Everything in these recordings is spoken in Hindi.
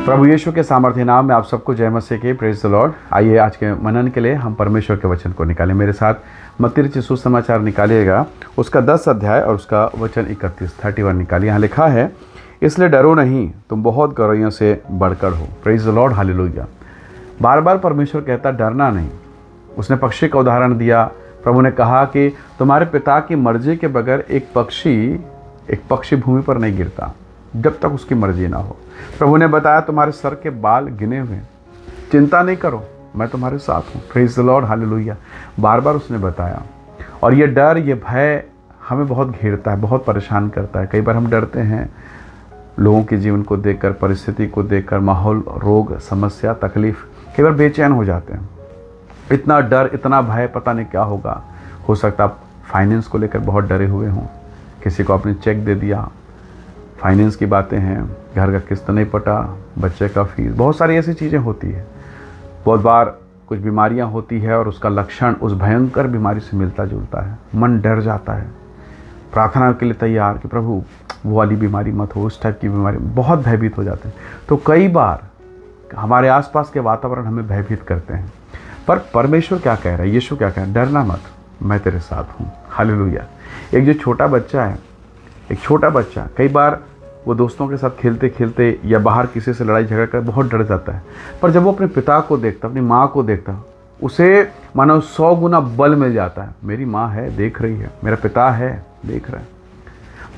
प्रभु यीशु के सामर्थ्य नाम में आप सबको जय मसीह की। Praise the Lord. आइए आज के मनन के लिए हम परमेश्वर के वचन को निकालें। मेरे साथ मत्ती रचित सुसमाचार निकालिएगा, उसका 10 अध्याय और उसका वचन 31 निकालिए। यहाँ लिखा है, इसलिए डरो नहीं, तुम बहुत गौरैयों से बढ़कर हो। Praise the lord, hallelujah. बार बार परमेश्वर कहता डरना नहीं। उसने पक्षी का उदाहरण दिया। प्रभु ने कहा कि तुम्हारे पिता की मर्जी के बगैर एक पक्षी भूमि पर नहीं गिरता जब तक उसकी मर्जी ना हो। प्रभु ने बताया तुम्हारे सर के बाल गिने हुए, चिंता नहीं करो, मैं तुम्हारे साथ हूँ। Praise the lord, hallelujah. बार बार उसने बताया। और ये डर, ये भय हमें बहुत घेरता है, बहुत परेशान करता है। कई बार हम डरते हैं लोगों के जीवन को देखकर, परिस्थिति को देखकर, माहौल, रोग, समस्या, तकलीफ, कई बार बेचैन हो जाते हैं। इतना डर, इतना भय, पता नहीं क्या होगा। हो सकता आप फाइनेंस को लेकर बहुत डरे हुए हों। किसी को आपने चेक दे दिया, फाइनेंस की बातें हैं, घर का किस्त नहीं पटा, बच्चे का फीस, बहुत सारी ऐसी चीज़ें होती है। बहुत बार कुछ बीमारियां होती है और उसका लक्षण उस भयंकर बीमारी से मिलता जुलता है। मन डर जाता है, प्रार्थना के लिए तैयार कि प्रभु वो वाली बीमारी मत हो, उस टाइप की बीमारी, बहुत भयभीत हो जाते हैं। तो कई बार हमारे आसपास के वातावरण हमें भयभीत करते हैं। पर परमेश्वर क्या कह रहा है, यीशु क्या कह रहा है, डरना मत, मैं तेरे साथ हूँ। हालेलुया। एक जो छोटा बच्चा है, एक छोटा बच्चा कई बार वो दोस्तों के साथ खेलते खेलते या बाहर किसी से लड़ाई झगड़ा कर बहुत डर जाता है। पर जब वो अपने पिता को देखता, अपनी माँ को देखता, उसे मानो 100 गुना बल मिल जाता है। मेरी माँ है, देख रही है, मेरा पिता है, देख रहा है।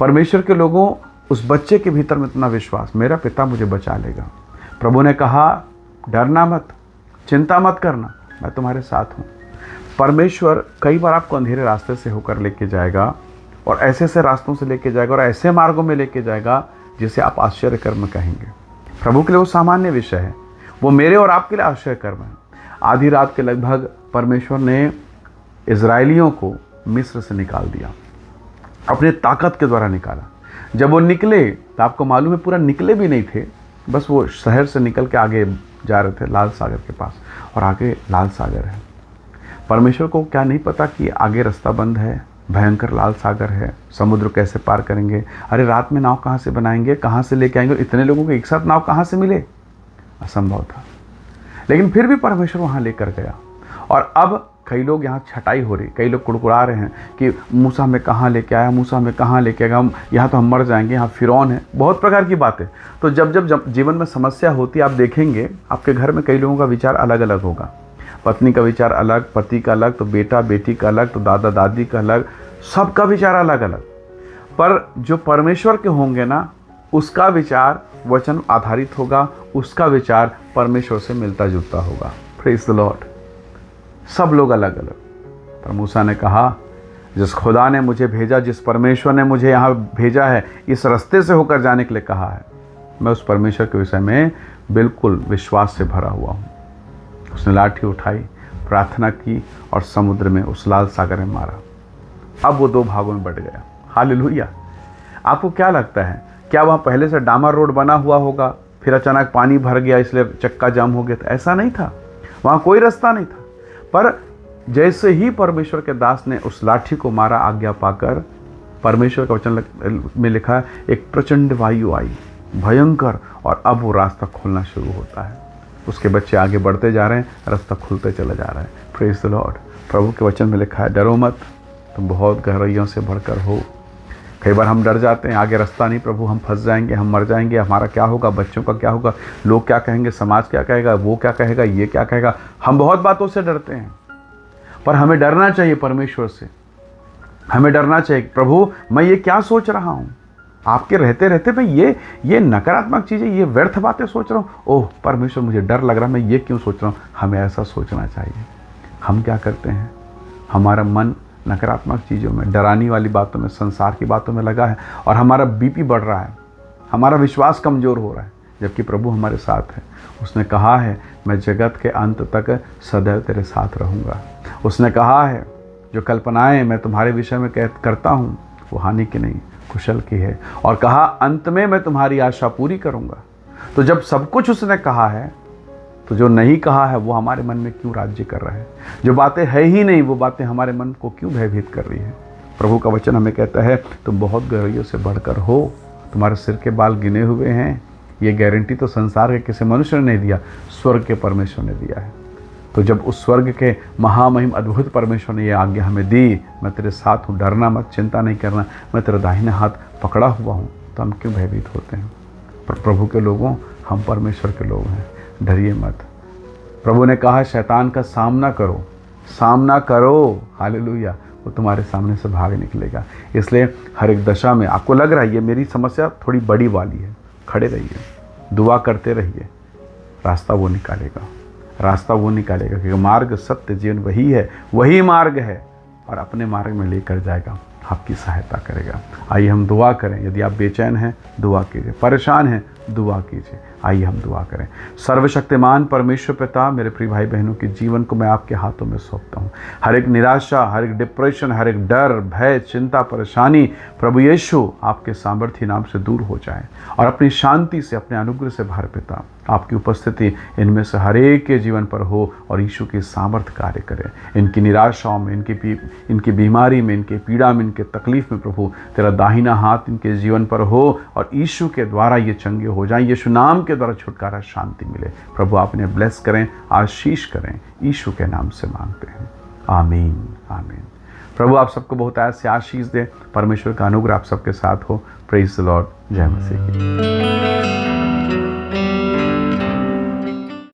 परमेश्वर के लोगों, उस बच्चे के भीतर में इतना विश्वास, मेरा पिता मुझे बचा लेगा। प्रभु ने कहा डरना मत, चिंता मत करना, मैं तुम्हारे साथ हूँ। परमेश्वर कई बार आपको अंधेरे रास्ते से होकर लेके जाएगा और ऐसे ऐसे रास्तों से लेके जाएगा और ऐसे मार्गों में लेके जाएगा जिसे आप आश्चर्य कर्म कहेंगे। प्रभु के लिए वो सामान्य विषय है, वो मेरे और आपके लिए आश्चर्य कर्म है। आधी रात के लगभग परमेश्वर ने इजरायलियों को मिस्र से निकाल दिया, अपनी ताकत के द्वारा निकाला। जब वो निकले तो आपको मालूम है पूरा निकले भी नहीं थे, बस वो शहर से निकल के आगे जा रहे थे लाल सागर के पास, और आगे लाल सागर है। परमेश्वर को क्या नहीं पता कि आगे रास्ता बंद है, भयंकर लाल सागर है, समुद्र कैसे पार करेंगे, अरे रात में नाव कहाँ से बनाएंगे, कहाँ से लेके आएंगे, और इतने लोगों को एक साथ नाव कहाँ से मिले, असंभव था। लेकिन फिर भी परमेश्वर वहाँ लेकर गया। और अब कई लोग यहाँ छटाई हो रही, कई लोग कुड़कुड़ा रहे हैं कि मूसा में कहाँ लेके आया, मूसा में कहाँ लेके आएगा, हम यहाँ तो हम मर जाएंगे, यहाँ फिरौन है, बहुत प्रकार की बातें। तो जब जीवन में समस्या होती है, आप देखेंगे आपके घर में कई लोगों का विचार अलग अलग होगा। पत्नी का विचार अलग, पति का अलग, तो बेटा बेटी का अलग, तो दादा दादी का अलग, सबका विचार अलग अलग। पर जो परमेश्वर के होंगे ना, उसका विचार वचन आधारित होगा, उसका विचार परमेश्वर से मिलता जुलता होगा। Praise the Lord. सब लोग अलग अलग। पर मूसा ने कहा, जिस खुदा ने मुझे भेजा, जिस परमेश्वर ने मुझे यहाँ भेजा है, इस रास्ते से होकर जाने के लिए कहा है, मैं उस परमेश्वर के विषय में बिल्कुल विश्वास से भरा हुआ हूँ। उसने लाठी उठाई, प्रार्थना की और समुद्र में, उस लाल सागर में मारा। अब वो 2 भागों में बट गया। हालेलुया। आपको क्या लगता है, क्या वहाँ पहले से डामर रोड बना हुआ होगा, फिर अचानक पानी भर गया इसलिए चक्का जाम हो गया था? ऐसा नहीं था, वहाँ कोई रास्ता नहीं था। पर जैसे ही परमेश्वर के दास ने उस लाठी को मारा आज्ञा पाकर, परमेश्वर का वचन में लिखा है, एक प्रचंड वायु आई, भयंकर, और अब वो रास्ता खोलना शुरू होता है। उसके बच्चे आगे बढ़ते जा रहे हैं, रास्ता खुलते चला जा रहा है। Praise the Lord. प्रभु के वचन में लिखा है, डरो मत, तुम बहुत गहराइयों से बढ़कर हो। कई बार हम डर जाते हैं, आगे रास्ता नहीं, प्रभु हम फंस जाएंगे, हम मर जाएंगे, हमारा क्या होगा, बच्चों का क्या होगा, लोग क्या कहेंगे, समाज क्या कहेगा, वो क्या कहेगा, ये क्या कहेगा। हम बहुत बातों से डरते हैं, पर हमें डरना चाहिए परमेश्वर से। हमें डरना चाहिए, प्रभु मैं ये क्या सोच रहा हूँ, आपके रहते रहते मैं ये नकारात्मक चीज़ें, ये व्यर्थ बातें सोच रहा हूँ। ओह परमेश्वर, मुझे डर लग रहा है, मैं ये क्यों सोच रहा हूँ। हमें ऐसा सोचना चाहिए। हम क्या करते हैं, हमारा मन नकारात्मक चीज़ों में, डराने वाली बातों में, संसार की बातों में लगा है, और हमारा बीपी बढ़ रहा है, हमारा विश्वास कमज़ोर हो रहा है। जबकि प्रभु हमारे साथ है। उसने कहा है, मैं जगत के अंत तक सदैव तेरे साथ रहूँगा। उसने कहा है, जो कल्पनाएँ मैं तुम्हारे विषय में करता हूँ वो हानि की नहीं, कुशल की है। और कहा, अंत में मैं तुम्हारी आशा पूरी करूँगा। तो जब सब कुछ उसने कहा है, तो जो नहीं कहा है वो हमारे मन में क्यों राज्य कर रहा है? जो बातें है ही नहीं, वो बातें हमारे मन को क्यों भयभीत कर रही है? प्रभु का वचन हमें कहता है, तुम बहुत गहराइयों से बढ़कर हो, तुम्हारे सिर के बाल गिने हुए हैं, ये गारंटी तो संसार के किसी मनुष्य ने नहीं दिया, स्वर्ग के परमेश्वर ने दिया है। तो जब उस स्वर्ग के महामहिम अद्भुत परमेश्वर ने ये आज्ञा हमें दी, मैं तेरे साथ हूँ, डरना मत, चिंता नहीं करना, मैं तेरा दाहिने हाथ पकड़ा हुआ हूँ, तो हम क्यों भयभीत होते हैं? पर प्रभु के लोगों, हम परमेश्वर के लोग हैं, डरिए मत। प्रभु ने कहा शैतान का सामना करो, सामना करो, हालेलुया, वो तुम्हारे सामने से भाग निकलेगा। इसलिए हर एक दशा में आपको लग रहा है ये मेरी समस्या थोड़ी बड़ी वाली है, खड़े रहिए, दुआ करते रहिए, रास्ता वो निकालेगा, रास्ता वो निकालेगा, क्योंकि मार्ग, सत्य, जीवन वही है, वही मार्ग है, और अपने मार्ग में लेकर जाएगा, आपकी सहायता करेगा। आइए हम दुआ करें। यदि आप बेचैन हैं, दुआ कीजिए, परेशान हैं, दुआ कीजिए। आइए हम दुआ करें। सर्वशक्तिमान परमेश्वर पिता, मेरे प्रिय भाई बहनों के जीवन को मैं आपके हाथों में सौंपता हूँ। हर एक निराशा, हर एक डिप्रेशन, हर एक डर, भय, चिंता, परेशानी, प्रभु यीशु आपके सामर्थ्य नाम से दूर हो जाए, और अपनी शांति से, अपने अनुग्रह से भर पिता, आपकी उपस्थिति इनमें से हर एक के जीवन पर हो, और यीशु की सामर्थ्य कार्य करे। इनकी निराशाओं में, इनकी बीमारी में, इनके पीड़ा में, इनके तकलीफ में प्रभु तेरा दाहिना हाथ इनके जीवन पर हो, और यीशु के द्वारा ये चंगे हो जाएं, यीशु नाम के द्वारा छुटकारा, शांति मिले। प्रभु आप इन्हें ब्लेस करें, आशीष करें, यीशु के नाम से मांगते हैं, आमीन, आमीन। प्रभु आप सबको बहुत ऐसे आशीष दे, परमेश्वर का अनुग्रह आप सबके साथ हो। Praise the Lord. जय मसीह की।